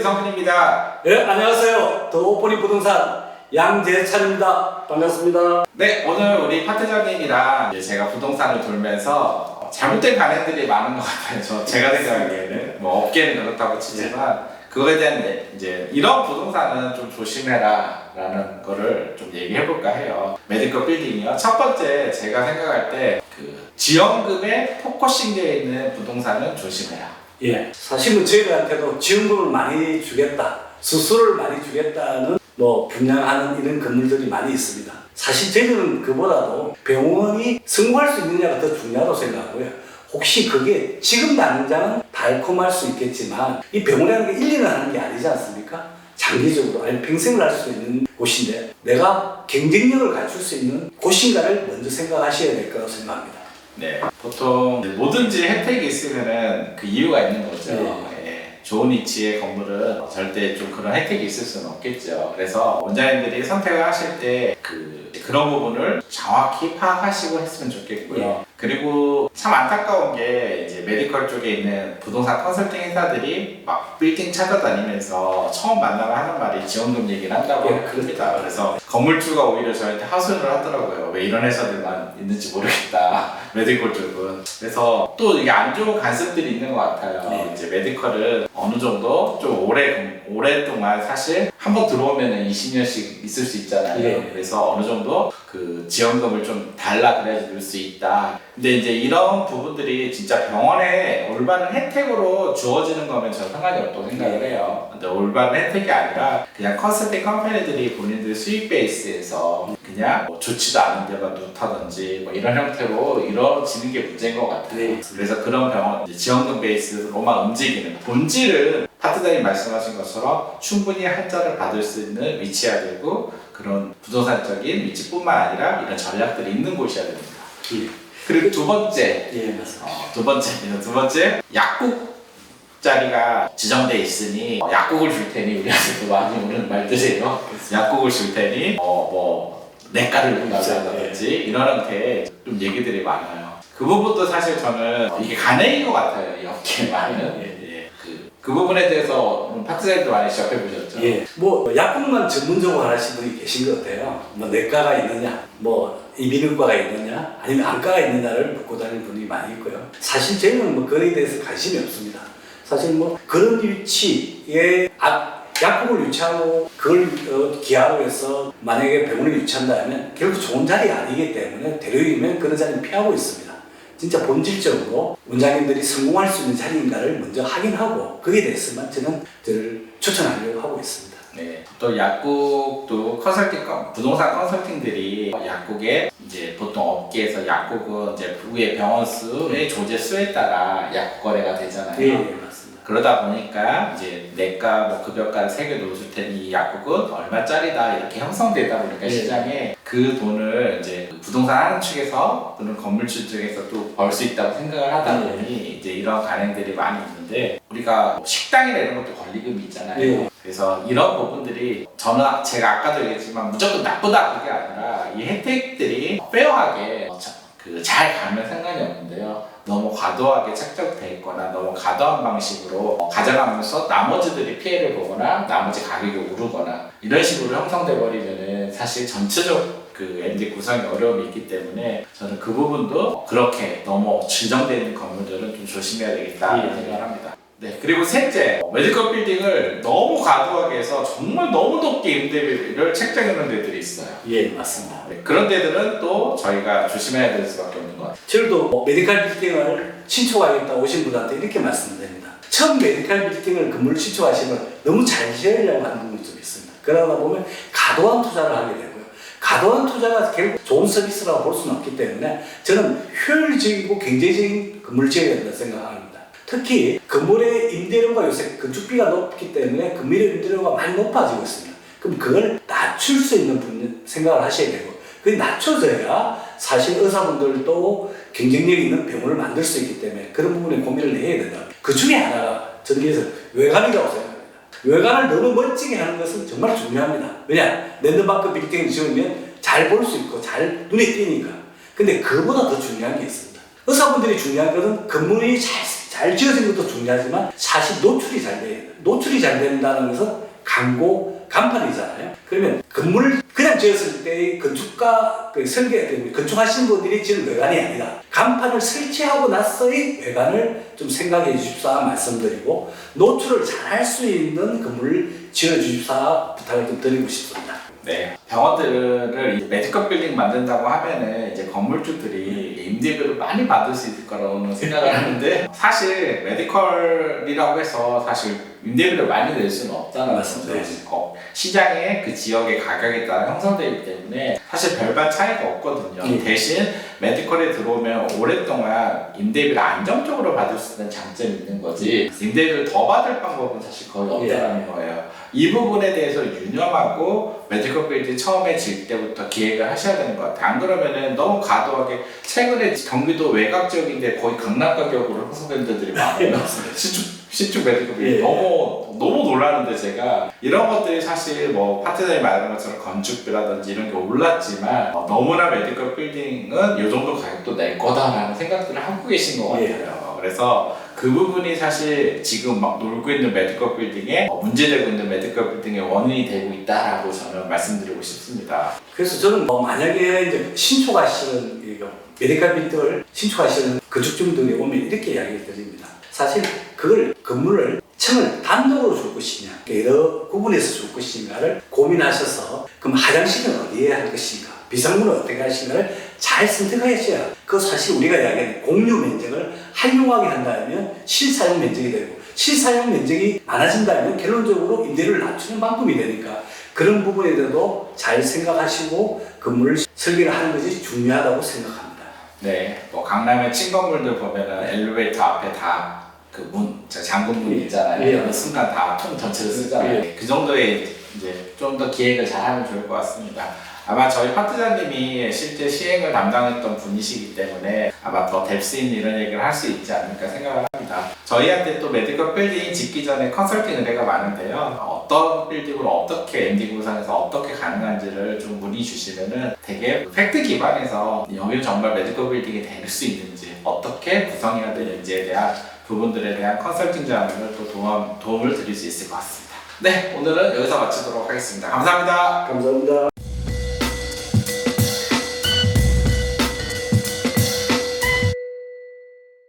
유성준입니다. 네, 안녕하세요. 더 오프닝 부동산 양재찬입니다. 반갑습니다. 네, 오늘 우리 파트장님이랑 이제 제가 부동산을 돌면서 잘못된 관행들이 많은 것 같아요. 제가 생각하기에는 뭐 업계는 그렇다고 치지만 그거에 대한 이제 이런 부동산은 좀 조심해라 라는 거를 좀 얘기해 볼까 해요. 메디컬 빌딩이요. 첫 번째 제가 생각할 때 그 지원금에 포커싱 되어 있는 부동산은 조심해라. 예, 사실은 저희들한테도 지원금을 많이 주겠다, 수수료를 많이 주겠다는 분양하는 이런 건물들이 많이 있습니다. 사실 저희들은 그보다도 병원이 성공할 수 있느냐가 더 중요하다고 생각하고요. 혹시 그게 지금 당장은 달콤할 수 있겠지만 이 병원이라는 게 1, 2년 하는 게 아니지 않습니까? 장기적으로 아니면 평생을 할 수 있는 곳인데 내가 경쟁력을 갖출 수 있는 곳인가를 먼저 생각하셔야 될 거라고 생각합니다. 네, 보통 뭐든지 혜택이 있으면은 그 이유가 있는 거죠. 예, 좋은 위치의 건물은 절대 좀 그런 혜택이 있을 수는 없겠죠. 그래서 원장님들이 선택을 하실 때 그런 부분을 정확히 파악하시고 했으면 좋겠고요. 그리고 참 안타까운 게 이제 메디컬 쪽에 있는 부동산 컨설팅 회사들이 막 빌딩 찾아다니면서 처음 만나면 하는 말이 지원금 얘기를 한다고 합니다. 그래서 건물주가 오히려 저한테 하소연을 하더라고요. 왜 이런 회사들만 있는지 모르겠다. 메디컬 쪽은. 그래서 또 이게 안 좋은 관습들이 있는 것 같아요. 이제 메디컬은 어느 정도 좀 오랫동안 사실 한번 들어오면 20년씩 있을 수 있잖아요. 그래서 어느 정도 그 지원금을 좀 달라 그래야지 넣을 수 있다. 근데 이제 이런 부분들이 진짜 병원에 올바른 혜택으로 주어지는 거면 저는 상관이 없다고 생각을 해요. 근데 올바른 혜택이 아니라 그냥 컨설팅 컴퍼니들이 본인들 수익 베이스에서 그냥 뭐 좋지도 않은 데가 놓다든지 뭐 이런 형태로 이루어지는 게 문제인 것 같아요. 그래서 그런 병원 지원금 베이스로만 움직이는 본질은 파트장님 말씀하신 것처럼 충분히 한자를 받을 수 있는 위치여야 되고 그런 부동산적인 위치뿐만 아니라 이런 전략들이 있는 곳이어야 됩니다. 그리고 두 번째, 두 번째 약국 자리가 지정돼 있으니 약국을 줄 테니 우리한테도 많이 오는 말들이에요. 약국을 줄 테니 내과를 본다든지 이런 형태의 좀 얘기들이 많아요. 그 부분도 사실 저는 이게 간행인 것 같아요. 이 업계에 많은. 그 부분에 대해서 파트장님도 많이 지적해 보셨죠? 약국만 전문적으로 하시는 분이 계신 것 같아요. 내과가 있느냐, 이비인후과가 있느냐, 아니면 안과가 있느냐를 묻고 다니는 분이 많이 있고요. 사실 저희는 그거에 대해서 관심이 없습니다. 사실 그런 위치에 약국을 유치하고 그걸 기하로 해서 만약에 병원을 유치한다면 결국 좋은 자리가 아니기 때문에 대륙이면 그런 자리는 피하고 있습니다. 진짜 본질적으로 원장님들이 성공할 수 있는 자리인가를 먼저 확인하고 거기에 대해서만 저를 추천하려고 하고 있습니다. 네. 또 약국도 부동산 컨설팅들이 약국에 이제 보통 업계에서 약국은 이제 위의 병원 수의 조제 수에 따라 약국 거래가 되잖아요. 맞습니다. 그러다 보니까 이제 내과 급여가를 세개 넣어줄 테니 이 약국은 얼마짜리다 이렇게 형성되다 보니까 시장에 그 돈을 이제 부동산 하는 측에서 또는 건물주 측에서 또 벌 수 있다고 생각을 하다 보니 이제 이런 관행들이 많이 있는데 우리가 식당이나 이런 것도 권리금이 있잖아요. 그래서 이런 부분들이 제가 아까도 얘기했지만 무조건 나쁘다 그게 아니라 이 혜택들이 페어하게 잘 가면 상관이 없는데요. 너무 과도하게 책정돼 있거나 너무 과도한 방식으로 가져가면서 나머지들이 피해를 보거나 나머지 가격이 오르거나 이런 식으로 형성돼 버리면은 사실 전체적 MD 구성이 어려움이 있기 때문에 저는 그 부분도 그렇게 너무 지정되어 있는 건물들은 좀 조심해야 되겠다 생각을 합니다. 네, 그리고 셋째, 메디컬 빌딩을 너무 과도하게 해서 정말 너무 높게 임대비를 책정해놓은 데들이 있어요. 맞습니다. 네, 그런 데들은 또 저희가 조심해야 될 수밖에 없는 것 같아요. 저희도 메디컬 빌딩을 신축하겠다 오신 분한테 이렇게 말씀드립니다. 처음 메디컬 빌딩을 건물을 신축하시면 너무 잘 지으려고 하는 부분이 좀 있습니다. 그러다 보면 과도한 투자를 하게 되고요. 과도한 투자가 결국 좋은 서비스라고 볼 수는 없기 때문에 저는 효율적이고 경제적인 건물을 지어야 된다고 생각합니다. 특히 건물의 임대료가 요새 건축비가 높기 때문에 건물의 임대료가 많이 높아지고 있습니다. 그럼 그걸 낮출 수 있는 생각을 하셔야 되고 그게 낮춰져야 사실 의사분들도 경쟁력 있는 병원을 만들 수 있기 때문에 그런 부분에 고민을 해야 된다. 그 중에 하나가 저는 그래서 외관이라고 생각합니다. 외관을 너무 멋지게 하는 것은 정말 중요합니다. 왜냐? 랜드마크 빌딩을 지으면 잘 볼 수 있고 잘 눈에 띄니까. 근데 그보다 더 중요한 게 있습니다. 의사분들이 중요한 것은 건물이 잘 잘 지어진 것도 중요하지만 사실 노출이 잘 돼야 돼요. 노출이 잘 된다는 것은 강고, 간판이잖아요. 그러면 건물을 그냥 지었을 때의 건축가, 건축하신 분들이 지은 외관이 아니라 간판을 설치하고 나서의 외관을 좀 생각해 주십사 말씀드리고 노출을 잘 할 수 있는 건물을 지어 주십사 부탁을 좀 드리고 싶습니다. 네, 병원들을 이제 메디컬 빌딩 만든다고 하면은 이제 건물주들이 임대료를 많이 받을 수 있을 거라고 생각을 하는데 사실 메디컬이라고 해서 사실 임대료를 많이 낼 수는 없다는 맞습니다. 거죠. 시장의 그 지역의 가격에 따라 형성되기 때문에 사실 별반 차이가 없거든요. 대신 메디컬에 들어오면 오랫동안 임대비를 안정적으로 받을 수 있는 장점이 있는 거지 임대비를 더 받을 방법은 사실 거의 없다는 거예요. 이 부분에 대해서 유념하고 메디컬 빌딩 처음에 질 때부터 기획을 하셔야 되는 것 같아요. 안 그러면은 너무 과도하게 최근에 경기도 외곽 지역인데 거의 강남 가격으로 형성된 데들이 많아요. 신축 메디컬 빌딩 너무 놀라는데 제가 이런 것들이 사실 뭐 파트너님 말하는 것처럼 건축비라든지 이런 게 올랐지만 너무나 메디컬 빌딩은 이 정도 가격도 낼 거다라는 생각들을 하고 계신 것 같아요. 그래서 그 부분이 사실 지금 막 놀고 있는 메디컬 빌딩에 문제되고 있는 메디컬 빌딩의 원인이 되고 있다라고 저는 말씀드리고 싶습니다. 그래서 저는 만약에 이제 신축하시는 메디컬 빌딩을 신축하시는 건축주분들이 오면 이렇게 이야기를 드립니다. 사실 그걸 건물을 층을 단독으로 줄 것이냐 여러 구분해서 줄 것인가를 고민하셔서 그럼 화장실은 어디에 할 것인가 비상문은 어떻게 하시는가를 잘 선택하셔야 그 사실 우리가 이야기하는 공유 면적을 활용하게 한다면 실사용 면적이 되고 실사용 면적이 많아진다면 결론적으로 임대료를 낮추는 방법이 되니까 그런 부분에 대해서도 잘 생각하시고 건물을 설계를 하는 것이 중요하다고 생각합니다. 네, 뭐 강남의 층건물들 보면은 엘리베이터 앞에 다 그 문, 잠금문이 있잖아요. 어느 순간 다 통 전체를 쓰잖아요. 그 정도의 이제 좀 더 기획을 잘 하면 좋을 것 같습니다. 아마 저희 파트장님이 실제 시행을 담당했던 분이시기 때문에 아마 더 뎁스 있는 이런 얘기를 할 수 있지 않을까 생각을 합니다. 저희한테 또 메디컬 빌딩 짓기 전에 컨설팅 의뢰가 많은데요. 어떤 빌딩으로 어떻게 MD 구상에서 어떻게 가능한지를 좀 문의 주시면은 되게 팩트 기반에서 여기 정말 메디컬 빌딩이 될 수 있는지 어떻게 구성해야 되는지에 대한 부분들에 대한 컨설팅 자문을 또 도움을 드릴 수 있을 것 같습니다. 네, 오늘은 여기서 마치도록 하겠습니다. 감사합니다. 감사합니다.